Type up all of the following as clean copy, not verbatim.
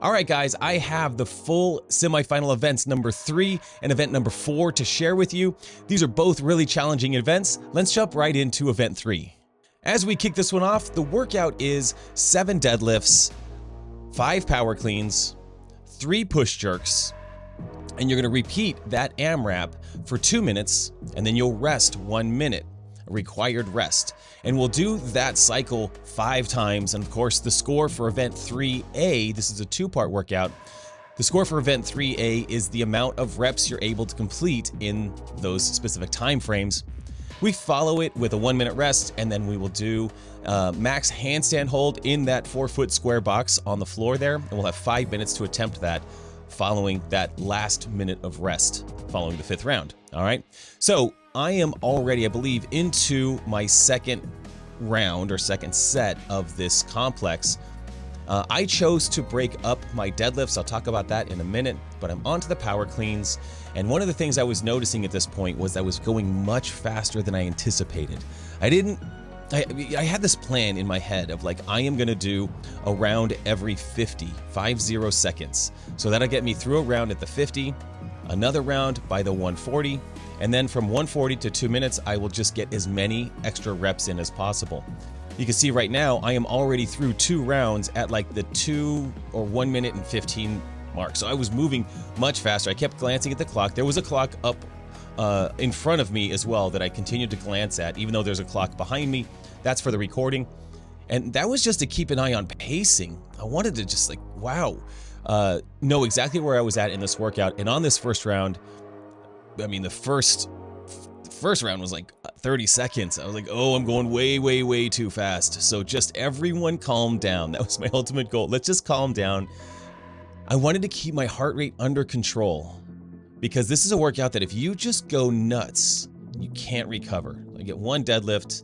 All right, guys, I have the full semifinal events number 3 and event number 4 to share with you. These are both really challenging events. Let's jump right into event 3. As we kick this one off, the workout is 7 deadlifts, 5 power cleans, 3 push jerks, and you're going to repeat that AMRAP for 2 minutes, and then you'll rest 1 minute, a required rest. And we'll do that cycle 5 times. And of course, the score for event 3A, this is a 2-part workout. The score for event 3A is the amount of reps you're able to complete in those specific time frames. We follow it with a 1-minute rest, and then we will do max handstand hold in that 4-foot square box on the floor there. And we'll have 5 minutes to attempt that following that last minute of rest following the 5th round. All right. So I am already, I believe, into my second round or second set of this complex. I chose to break up my deadlifts. I'll talk about that in a minute, but I'm onto the power cleans. And one of the things I was noticing at this point was I was going much faster than I anticipated. I had this plan in my head of like, I am going to do a round every 50 seconds. So that'll get me through a round at the 50, another round by the 140, and then from 140 to 2 minutes, I will just get as many extra reps in as possible. You can see right now, I am already through 2 rounds at like the 2 or 1 minute and 15 mark. So I was moving much faster. I kept glancing at the clock. There was a clock up in front of me as well that I continued to glance at, even though there's a clock behind me. That's for the recording. And that was just to keep an eye on pacing. I wanted to just like, wow, know exactly where I was at in this workout. And on this first round, I mean, the first round was like 30 seconds. I was like, oh, I'm going way too fast. So just everyone calm down. That was my ultimate goal. Let's just calm down. I wanted to keep my heart rate under control because this is a workout that if you just go nuts, you can't recover. I get 1 deadlift,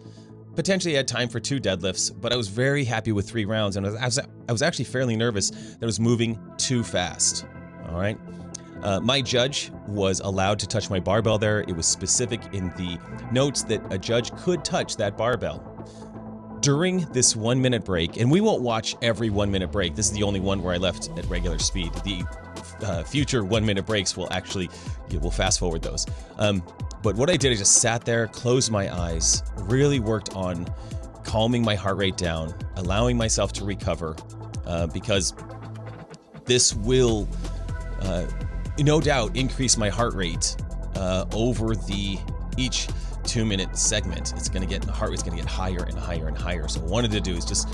potentially had time for 2 deadlifts, but I was very happy with 3 rounds. And I was actually fairly nervous that I was moving too fast. All right. My judge was allowed to touch my barbell there. It was specific in the notes that a judge could touch that barbell. During this 1-minute break, and we won't watch every 1-minute break. This is the only one where I left at regular speed. The future 1-minute breaks will actually, we'll fast forward those. But what I did, I just sat there, closed my eyes, really worked on calming my heart rate down, allowing myself to recover, because this will no doubt increase my heart rate over each 2-minute segment. It's going to get, the heart rate's going to get higher and higher and higher. So what I wanted to do is just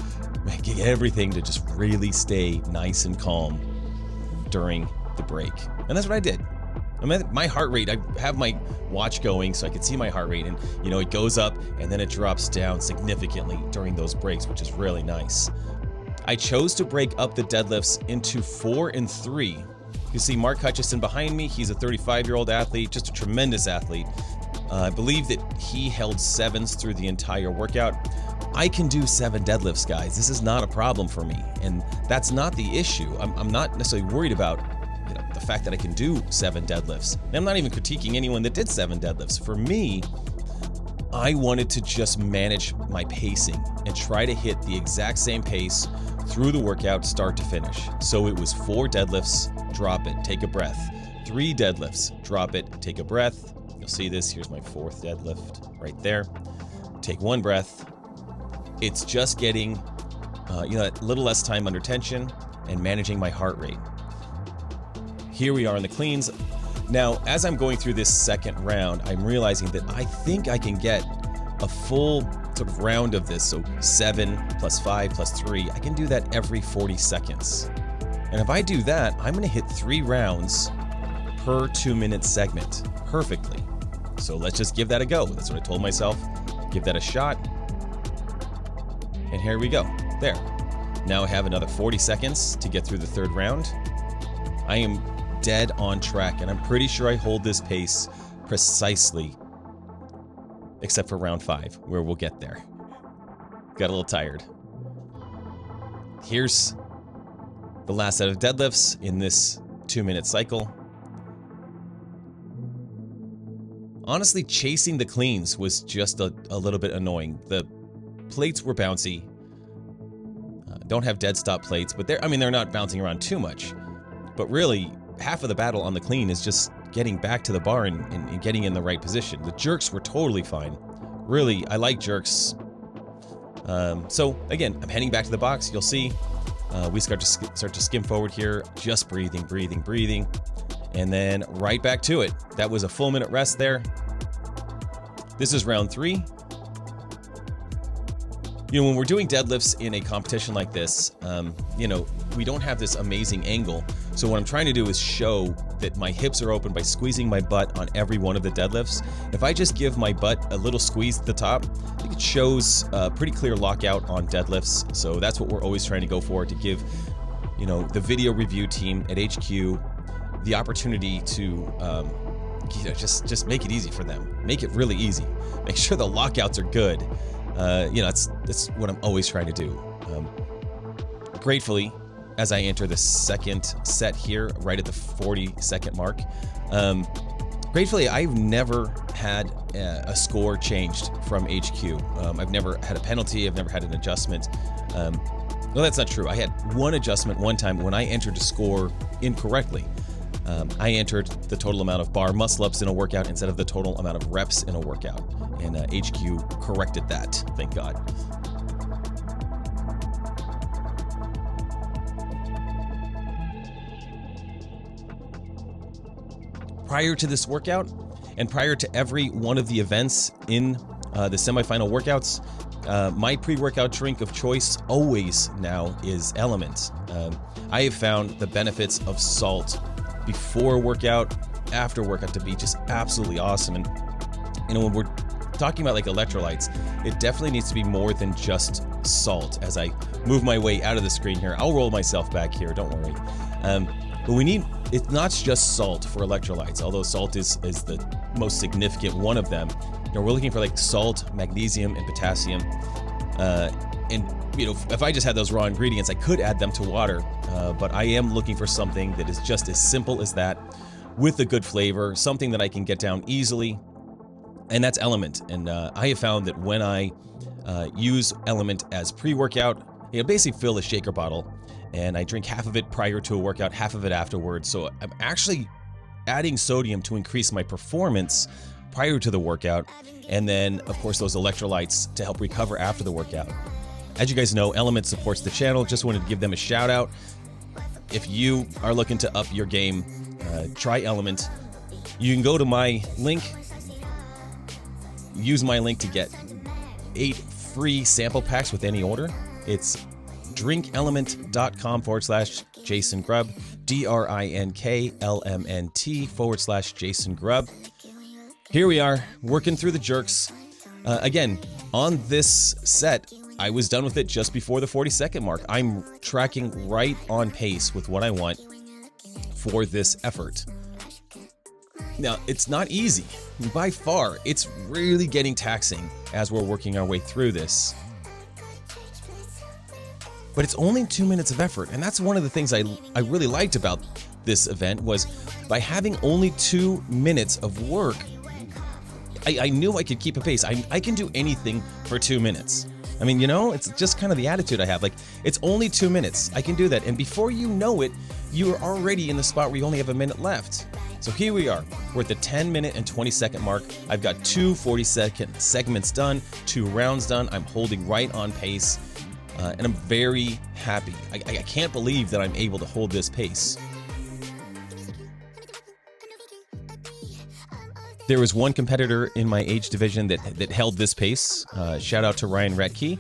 get everything to just really stay nice and calm during the break. And that's what I did. I mean, my heart rate, I have my watch going so I can see my heart rate, and it goes up and then it drops down significantly during those breaks, which is really nice. I chose to break up the deadlifts into 4 and 3. You see Mark Hutchison behind me. He's a 35-year-old athlete, just a tremendous athlete. I believe that he held 7s through the entire workout. I can do 7 deadlifts, guys. This is not a problem for me, and that's not the issue. I'm not necessarily worried about the fact that I can do 7 deadlifts. And I'm not even critiquing anyone that did 7 deadlifts. For me, I wanted to just manage my pacing and try to hit the exact same pace through the workout, start to finish. So it was 4 deadlifts, drop it, take a breath. 3 deadlifts, drop it, take a breath. You'll see this. Here's my 4th deadlift right there. Take 1 breath. It's just getting, a little less time under tension and managing my heart rate. Here we are in the cleans. Now, as I'm going through this second round, I'm realizing that I think I can get a full sort of round of this. So 7 plus 5 plus 3, I can do that every 40 seconds. And if I do that, I'm going to hit 3 rounds per 2-minute segment perfectly. So let's just give that a go. That's what I told myself. Give that a shot. And here we go. There. Now I have another 40 seconds to get through the 3rd round. I am dead on track, and I'm pretty sure I hold this pace precisely, except for round 5, where we'll get there. Got a little tired. Here's the last set of deadlifts in this 2-minute cycle. Honestly, chasing the cleans was just a little bit annoying. The plates were bouncy. don't have dead stop plates, but they're not bouncing around too much. But really, half of the battle on the clean is just getting back to the bar and getting in the right position. The jerks were totally fine. Really, I like jerks. So again, I'm heading back to the box. You'll see we start to skim forward here, just breathing, and then right back to it. That was a full minute rest there. This is round 3. You know, when we're doing deadlifts in a competition like this, you know, we don't have this amazing angle. So what I'm trying to do is show that my hips are open by squeezing my butt on every one of the deadlifts. If I just give my butt a little squeeze at the top, I think it shows a pretty clear lockout on deadlifts. So that's what we're always trying to go for, to give, you know, the video review team at HQ the opportunity to, you know, just make it easy for them. Make it really easy. Make sure the lockouts are good. You know, that's what I'm always trying to do. Gratefully, as I enter the second set here, right at the 40-second mark, gratefully, I've never had a score changed from HQ. I've never had a penalty. I've never had an adjustment. Well, that's not true. I had one adjustment one time when I entered a score incorrectly. I entered the total amount of bar muscle-ups in a workout instead of the total amount of reps in a workout. And HQ corrected that, thank God. Prior to this workout, and prior to every one of the events in the semifinal workouts, my pre-workout drink of choice always now is Element. I have found the benefits of salt before workout, after workout to be just absolutely awesome. And you know, when we're talking about like electrolytes, it definitely needs to be more than just salt. As I move my way out of the screen here, I'll roll myself back here, don't worry. But we need, it's not just salt for electrolytes, although salt is the most significant one of them. You know, we're looking for like salt, magnesium, and potassium. And you know, if I just had those raw ingredients, I could add them to water, but I am looking for something that is just as simple as that, with a good flavor, something that I can get down easily, and that's Element. And I have found that when I use Element as pre-workout, you know, basically fill a shaker bottle, and I drink half of it prior to a workout, half of it afterwards. So I'm actually adding sodium to increase my performance prior to the workout, and then of course those electrolytes to help recover after the workout. As you guys know, Element supports the channel. Just wanted to give them a shout out. If you are looking to up your game, try Element. You can go to my link, use my link to get 8 free sample packs with any order. It's drinkelement.com/Jason Grubb, DRINKLMNT/Jason Grubb. Here we are, working through the jerks. Again, on this set, I was done with it just before the 40-second mark. I'm tracking right on pace with what I want for this effort. Now, it's not easy. By far, it's really getting taxing as we're working our way through this. But it's only 2 minutes of effort, and that's one of the things I really liked about this event, was by having only 2 minutes of work, I knew I could keep a pace. I can do anything for 2 minutes. I mean, you know, it's just kind of the attitude I have. Like, it's only 2 minutes. I can do that. And before you know it, you are already in the spot where you only have a minute left. So here we are. We're at the 10-minute and 20-second mark. I've got 2 40-second segments done, 2 rounds done. I'm holding right on pace, and I'm very happy. I can't believe that I'm able to hold this pace. There was one competitor in my age division that held this pace. Shout out to Ryan Retke.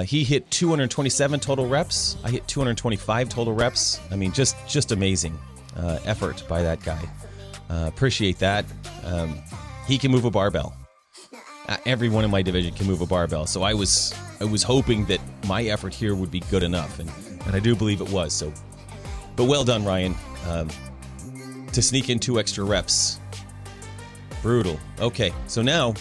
He hit 227 total reps. I hit 225 total reps. I mean, just amazing effort by that guy. Appreciate that. He can move a barbell. Everyone in my division can move a barbell. So I was hoping that my effort here would be good enough, and I do believe it was. So, but well done, Ryan. To sneak in 2 extra reps. Brutal. Okay, so now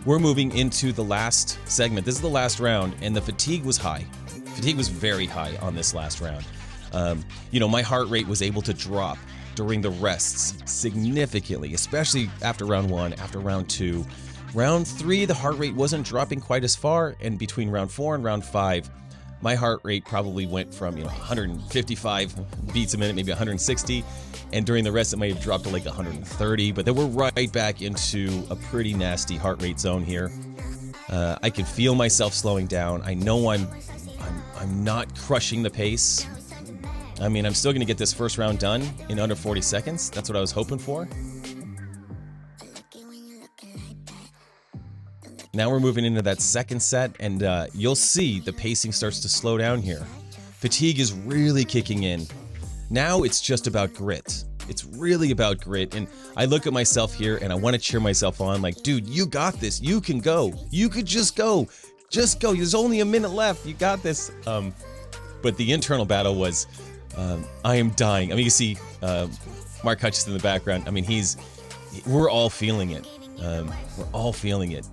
we're moving into the last segment. This is the last round, and the fatigue was high. Fatigue was very high on this last round. You know, my heart rate was able to drop during the rests significantly, especially after round 1, after round 2. Round 3, the heart rate wasn't dropping quite as far, and between round 4 and round 5, my heart rate probably went from 155 beats a minute, maybe 160, and during the rest it might have dropped to like 130. But then we're right back into a pretty nasty heart rate zone here. I can feel myself slowing down. I know I'm not crushing the pace. I mean, I'm still going to get this first round done in under 40 seconds. That's what I was hoping for. Now we're moving into that second set, and you'll see the pacing starts to slow down here. Fatigue is really kicking in. Now it's just about grit. It's really about grit, and I look at myself here and I want to cheer myself on like, dude, you got this. You can go. You could just go. Just go. There's only a minute left. You got this. But the internal battle was, I am dying. I mean, you see Mark Hutchison in the background. I mean, we're all feeling it. We're all feeling it.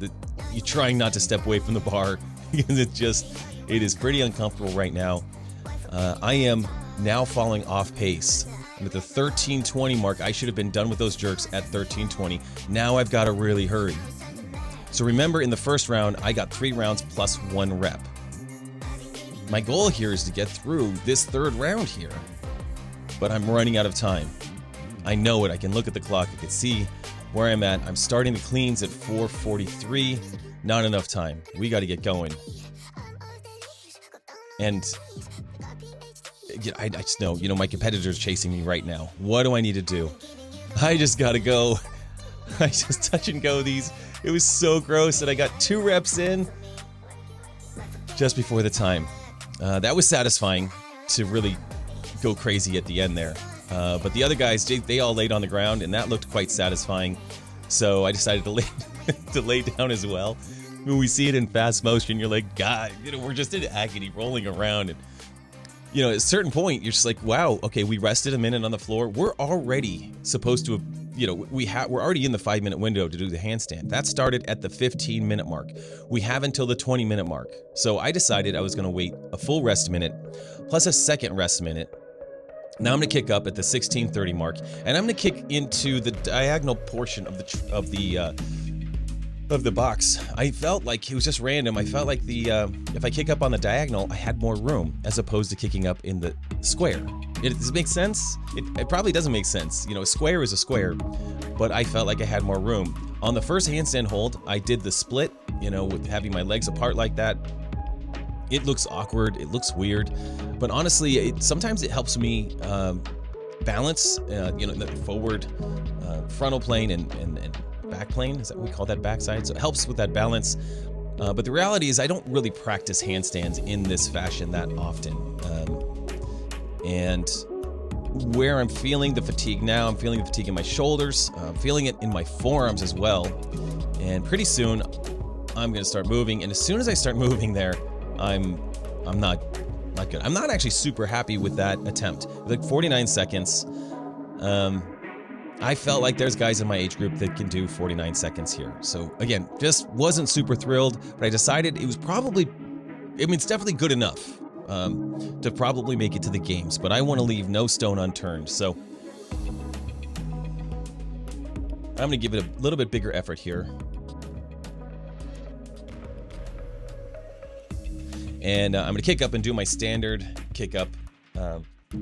You're trying not to step away from the bar because it is pretty uncomfortable right now. I am now falling off pace. I'm at the 13:20 mark. I should have been done with those jerks at 13:20. Now I've got to really hurry. So remember, in the first round, I got 3 rounds plus 1 rep. My goal here is to get through this third round here, but I'm running out of time. I know it. I can look at the clock. I can see where I'm at. I'm starting the cleans at 4:43. Not enough time. We got to get going. And I just know, my competitor's chasing me right now. What do I need to do? I just got to go. I just touch and go these. It was so gross that I got 2 reps in just before the time. That was satisfying to really go crazy at the end there. But the other guys, they all laid on the ground, and that looked quite satisfying. So I decided to lay down as well. When we see it in fast motion, you're like, God, we're just in agony, rolling around. And, at a certain point, you're just like, wow, okay, we rested a minute on the floor. We're already supposed to have, we're already in the 5-minute window to do the handstand. That started at the 15-minute mark. We have until the 20-minute mark. So I decided I was going to wait a full rest minute plus a second rest minute. Now I'm going to kick up at the 16:30 mark, and I'm going to kick into the diagonal portion of the box. I felt like it was just random. I felt like if I kick up on the diagonal, I had more room as opposed to kicking up in the square. Does it make sense? It probably doesn't make sense. A square is a square, but I felt like I had more room. On the first handstand hold, I did the split, with having my legs apart like that. It looks awkward. It looks weird, but honestly, sometimes it helps me balance, the forward frontal plane and back plane. Is that what we call that backside? So it helps with that balance. But the reality is I don't really practice handstands in this fashion that often. And where I'm feeling the fatigue now, I'm feeling the fatigue in my shoulders. I'm feeling it in my forearms as well. And pretty soon I'm going to start moving. And as soon as I start moving there, I'm not good. I'm not actually super happy with that attempt. Like 49 seconds. I felt like there's guys in my age group that can do 49 seconds here. So again, just wasn't super thrilled, but I decided it was it's definitely good enough to probably make it to the games, but I want to leave no stone unturned. So I'm going to give it a little bit bigger effort here. And I'm going to kick up and do my standard kick up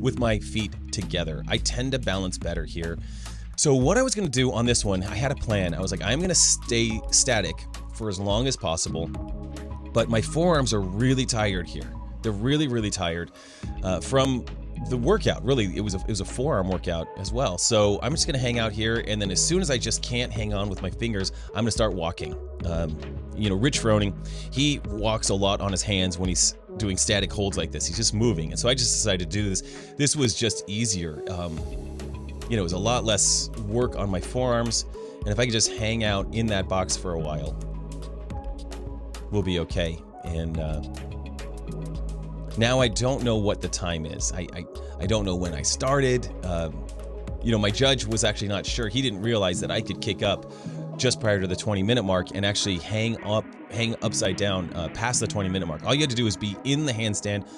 with my feet together. I tend to balance better here. So what I was going to do on this one, I had a plan. I was like, I'm going to stay static for as long as possible, but my forearms are really tired here. They're really, really tired from the workout. Really, it was a forearm workout as well. So I'm just going to hang out here, and then as soon as I just can't hang on with my fingers, I'm going to start walking. Rich Froning, he walks a lot on his hands when he's doing static holds like this. He's just moving, and so I just decided to do this. This was just easier. It was a lot less work on my forearms, and if I could just hang out in that box for a while, we'll be okay. And now I don't know what the time is. I don't know when I started. My judge was actually not sure. He didn't realize that I could kick up just prior to the 20-minute mark and actually hang upside down past the 20-minute mark. All you had to do was be in the handstand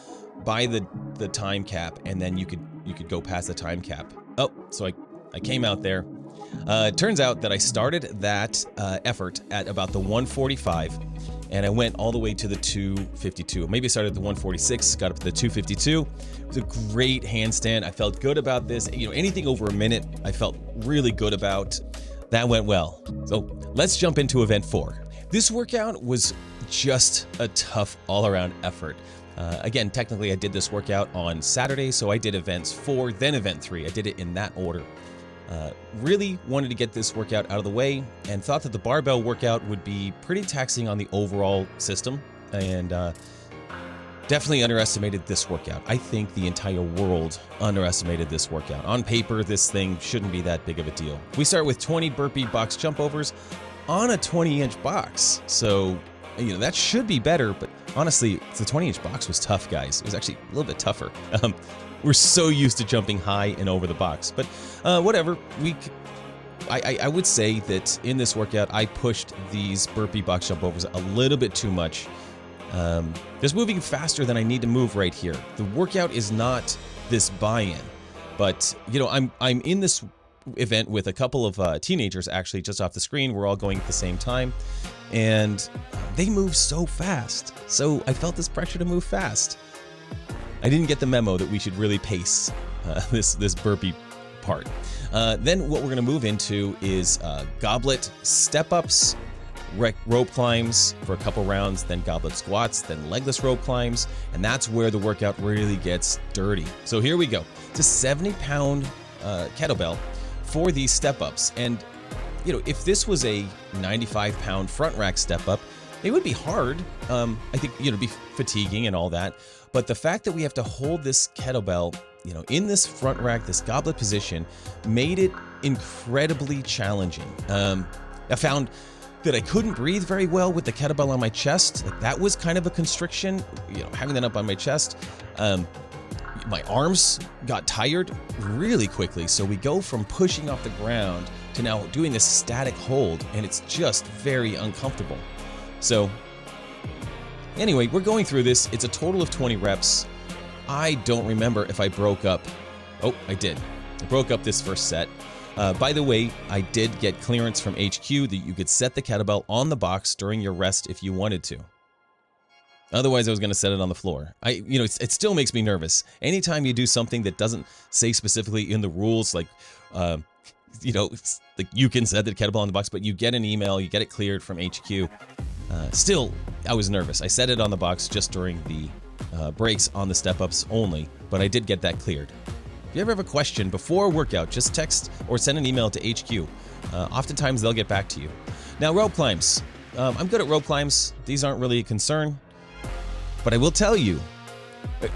by the time cap, and then you could go past the time cap. Oh, so I came out there. It turns out that I started that effort at about the 145, and I went all the way to the 252. Maybe I started at the 146, got up to the 252. It was a great handstand. I felt good about this. Anything over a minute, I felt really good about. That went well. So let's jump into event 4. This workout was just a tough all-around effort. Again, technically I did this workout on Saturday, so I did events 4, then event 3. I did it in that order. Really wanted to get this workout out of the way and thought that the barbell workout would be pretty taxing on the overall system, and definitely underestimated this workout. I think the entire world underestimated this workout. On paper, this thing shouldn't be that big of a deal. We start with 20 burpee box jump overs on a 20-inch box. So, that should be better, but honestly, the 20-inch box was tough, guys. It was actually a little bit tougher. We're so used to jumping high and over the box, but whatever. I would say that in this workout, I pushed these burpee box jump overs a little bit too much. Just moving faster than I need to move right here. The workout is not this buy-in, but I'm in this event with a couple of teenagers actually just off the screen. We're all going at the same time, and they move so fast. So I felt this pressure to move fast. I didn't get the memo that we should really pace this burpee part. Then what we're going to move into is goblet step-ups, rope climbs for a couple rounds, then goblet squats, then legless rope climbs, and that's where the workout really gets dirty. So here we go. It's a 70-pound kettlebell for these step-ups, and if this was a 95-pound front rack step-up, it would be hard. I think it'd be fatiguing and all that, but the fact that we have to hold this kettlebell in this front rack, this goblet position, made it incredibly challenging. I found that I couldn't breathe very well with the kettlebell on my chest. Like, that was kind of a constriction, having that up on my chest. My arms got tired really quickly, so we go from pushing off the ground to now doing this static hold, and it's just very uncomfortable. So anyway, we're going through this. It's a total of 20 reps. I don't remember if I broke up. Oh, I did. I broke up this first set. By the way, I did get clearance from HQ that you could set the kettlebell on the box during your rest if you wanted to. Otherwise, I was going to set it on the floor. It still makes me nervous. Anytime you do something that doesn't say specifically in the rules, like, like you can set the kettlebell on the box, but you get an email, you get it cleared from HQ. Still, I was nervous. I set it on the box just during the breaks on the step-ups only, but I did get that cleared. If you ever have a question before a workout, just text or send an email to HQ. Oftentimes, they'll get back to you. Now, rope climbs. I'm good at rope climbs. These aren't really a concern. But I will tell you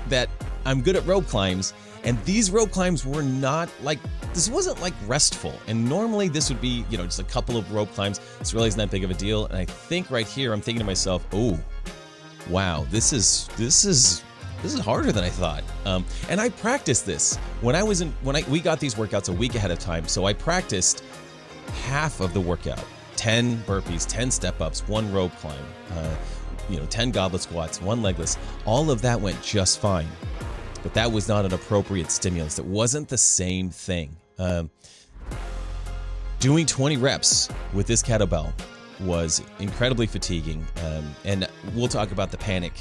that I'm good at rope climbs, and these rope climbs were not like, this wasn't like restful. And normally this would be, just a couple of rope climbs. This really isn't that big of a deal. And I think right here, I'm thinking to myself, oh, wow, this is harder than I thought. And I practiced this we got these workouts a week ahead of time. So I practiced half of the workout, 10 burpees, 10 step-ups, 1 rope climb, 10 goblet squats, 1 legless. All of that went just fine, but that was not an appropriate stimulus. It wasn't the same thing. Doing 20 reps with this kettlebell was incredibly fatiguing, and we'll talk about the panic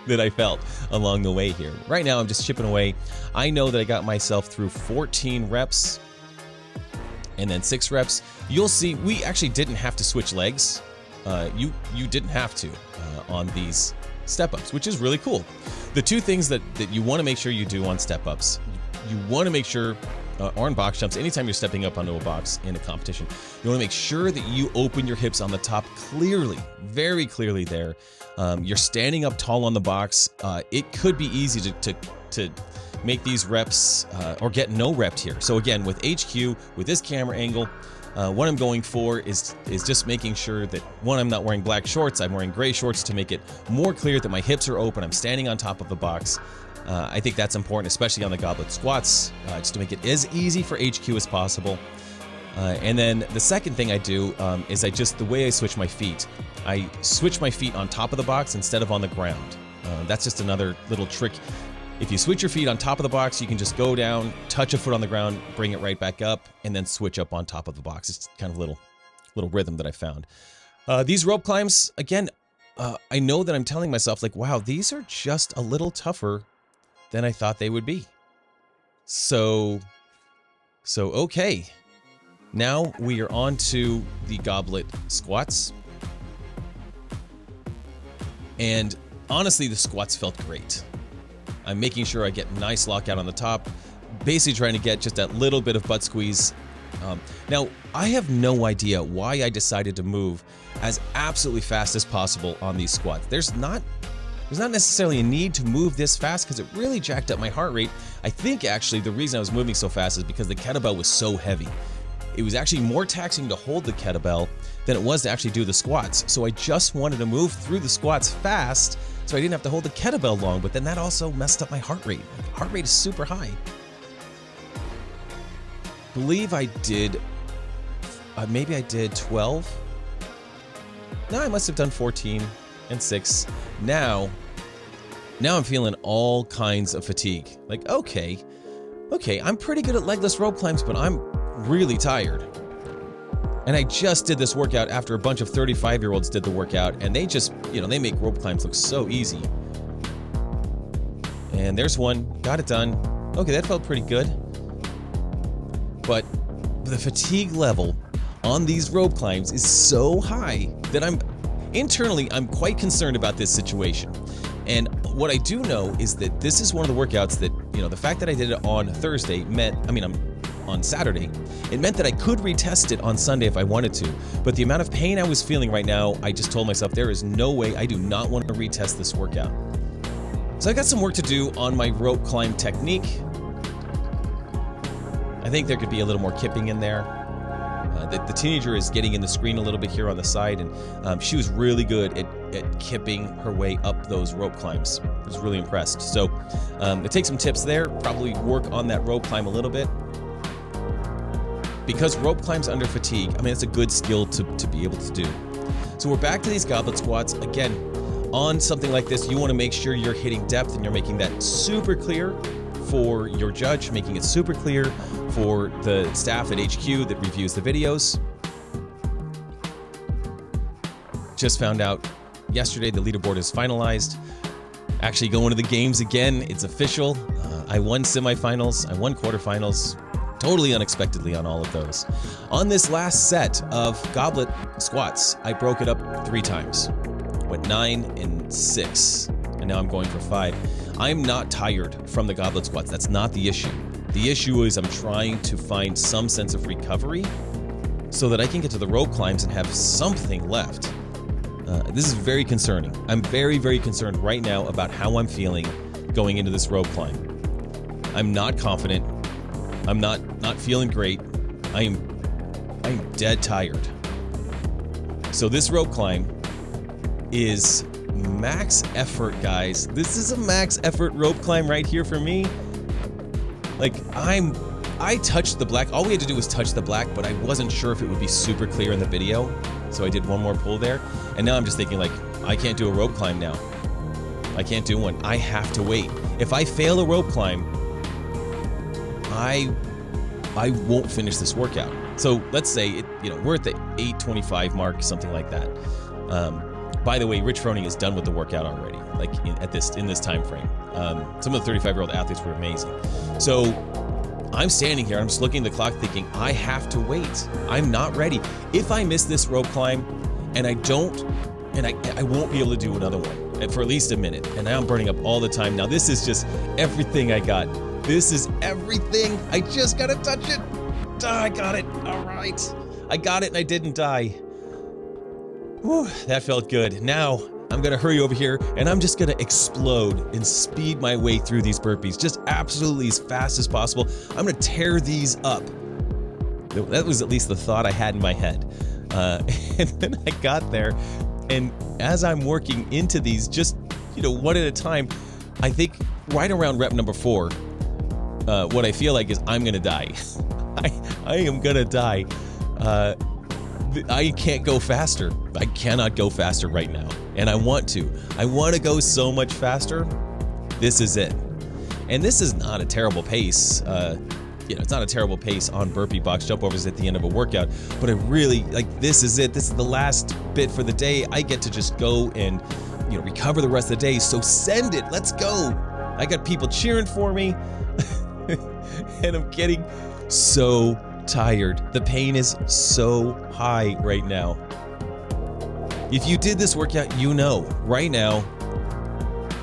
that I felt along the way here. Right now, I'm just chipping away. I know that I got myself through 14 reps and then 6 reps. You'll see we actually didn't have to switch legs. You didn't have to on these step-ups, which is really cool. The two things that you want to make sure you do on step-ups, you want to make sure, or in box jumps, anytime you're stepping up onto a box in a competition, you want to make sure that you open your hips on the top clearly, very clearly there. You're standing up tall on the box. It could be easy to make these reps or get no rep here. So again, with HQ, with this camera angle, what I'm going for is just making sure that, one, I'm not wearing black shorts, I'm wearing gray shorts to make it more clear that my hips are open, I'm standing on top of the box. I think that's important, especially on the goblet squats, just to make it as easy for HQ as possible. And then the second thing I do is the way I switch my feet. I switch my feet on top of the box instead of on the ground. That's just another little trick. If you switch your feet on top of the box, you can just go down, touch a foot on the ground, bring it right back up, and then switch up on top of the box. It's kind of a little rhythm that I found. These rope climbs, again, I know that I'm telling myself like, wow, these are just a little tougher than I thought they would be. So okay. Now we are on to the goblet squats. And honestly, the squats felt great. I'm making sure I get nice lockout on the top, basically trying to get just that little bit of butt squeeze. Now, I have no idea why I decided to move as absolutely fast as possible on these squats. There's not necessarily a need to move this fast because it really jacked up my heart rate. I think actually the reason I was moving so fast is because the kettlebell was so heavy. It was actually more taxing to hold the kettlebell than it was to actually do the squats. So I just wanted to move through the squats fast so I didn't have to hold the kettlebell long, but then that also messed up my heart rate. My heart rate is super high. I believe I did, maybe I did 12. No, I must have done 14 and 6. Now I'm feeling all kinds of fatigue. Like, okay, I'm pretty good at legless rope climbs, but I'm really tired. And I just did this workout after a bunch of 35-year-olds did the workout, and they just, they make rope climbs look so easy. And there's one, got it done. Okay, that felt pretty good. But the fatigue level on these rope climbs is so high that I'm quite concerned about this situation. And what I do know is that this is one of the workouts that, the fact that I did it on Thursday on Saturday, it meant that I could retest it on Sunday if I wanted to. But the amount of pain I was feeling right now, I just told myself there is no way, I do not want to retest this workout. So I got some work to do on my rope climb technique. I think there could be a little more kipping in there. The teenager is getting in the screen a little bit here on the side, and she was really good at kipping her way up those rope climbs. I was really impressed. So to take some tips there, probably work on that rope climb a little bit. Because rope climbs under fatigue, it's a good skill to be able to do. So we're back to these goblet squats. Again, on something like this, you want to make sure you're hitting depth and you're making that super clear for your judge, making it super clear for the staff at HQ that reviews the videos. Just found out yesterday the leaderboard is finalized. Actually going to the games again, it's official. I won semifinals, I won quarterfinals, totally unexpectedly on all of those. On this last set of goblet squats, I broke it up 3 times. Went 9 and 6, and now I'm going for 5. I'm not tired from the goblet squats. That's not the issue. The issue is I'm trying to find some sense of recovery so that I can get to the rope climbs and have something left. This is very concerning. I'm very, very concerned right now about how I'm feeling going into this rope climb. I'm not confident. I'm not feeling great. I'm dead tired. So this rope climb is max effort, guys. This is a max effort rope climb right here for me. Like I touched the black. All we had to do was touch the black, but I wasn't sure if it would be super clear in the video. So I did one more pull there. And now I'm just thinking like, I can't do a rope climb now. I can't do one. I have to wait. If I fail a rope climb, I won't finish this workout. So let's say we're at the 8:25 mark, something like that. By the way, Rich Froning is done with the workout already, like in this time frame. Some of the 35-year-old athletes were amazing. So I'm standing here, I'm just looking at the clock thinking, I have to wait. I'm not ready. If I miss this rope climb and I won't be able to do another one for at least a minute. And now I'm burning up all the time. Now this is just everything I got. This is everything. I just gotta touch it. I got it. All right. I got it and I didn't die. Whew, that felt good. Now I'm gonna hurry over here and I'm just gonna explode and speed my way through these burpees just absolutely as fast as possible. I'm gonna tear these up. That was at least the thought I had in my head. And then I got there, and as I'm working into these, just one at a time, I think right around rep number 4, what I feel like is I'm gonna die. I am gonna die. I can't go faster. I cannot go faster right now, and I want to. I want to go so much faster. This is it. And this is not a terrible pace. it's not a terrible pace on burpee box jump overs at the end of a workout, but I really, this is it. This is the last bit for the day. I get to just go and, recover the rest of the day. So send it. Let's go. I got people cheering for me and I'm getting so tired. The pain is so high right now. If you did this workout, right now,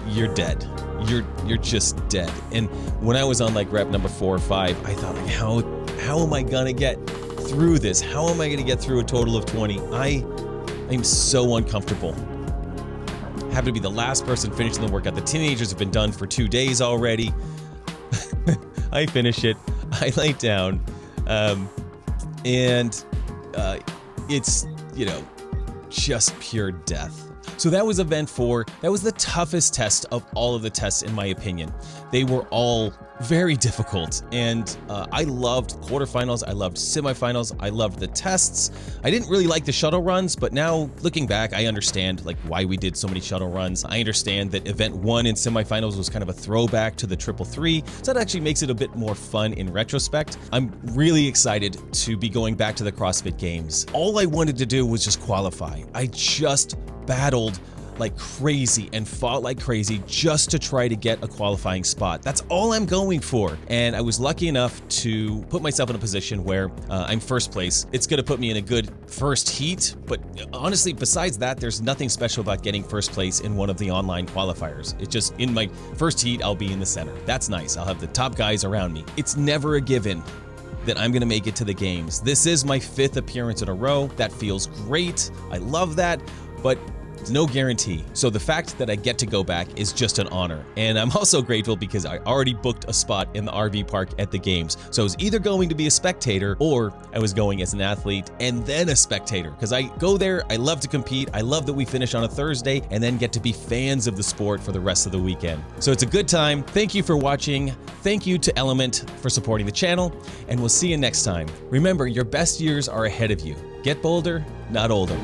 you're dead. You're just dead. And when I was on rep number 4 or 5, I thought, how am I gonna get through this? How am I gonna get through a total of 20? I'm so uncomfortable. Happen to be the last person finishing the workout. The teenagers have been done for 2 days already. I finish it. I lay down, and it's just pure death. So that was event 4. That was the toughest test of all of the tests, in my opinion. They were all very difficult, and I loved quarterfinals, I loved semifinals, I loved the tests. I didn't really like the shuttle runs, but now looking back, I understand why we did so many shuttle runs. I understand that event 1 in semifinals was kind of a throwback to the 333, so that actually makes it a bit more fun in retrospect. I'm really excited to be going back to the CrossFit Games. All I wanted to do was just qualify. I just battled like crazy and fought like crazy just to try to get a qualifying spot. That's all I'm going for. And I was lucky enough to put myself in a position where I'm first place. It's going to put me in a good first heat, but honestly, besides that, there's nothing special about getting first place in one of the online qualifiers. It's just in my first heat, I'll be in the center. That's nice. I'll have the top guys around me. It's never a given that I'm gonna make it to the games. This is my 5th appearance in a row. That feels great. I love that, but it's no guarantee. So the fact that I get to go back is just an honor. And I'm also grateful because I already booked a spot in the RV park at the games. So I was either going to be a spectator or I was going as an athlete and then a spectator. Because I go there, I love to compete. I love that we finish on a Thursday and then get to be fans of the sport for the rest of the weekend. So it's a good time. Thank you for watching. Thank you to Element for supporting the channel, and we'll see you next time. Remember, your best years are ahead of you. Get bolder, not older.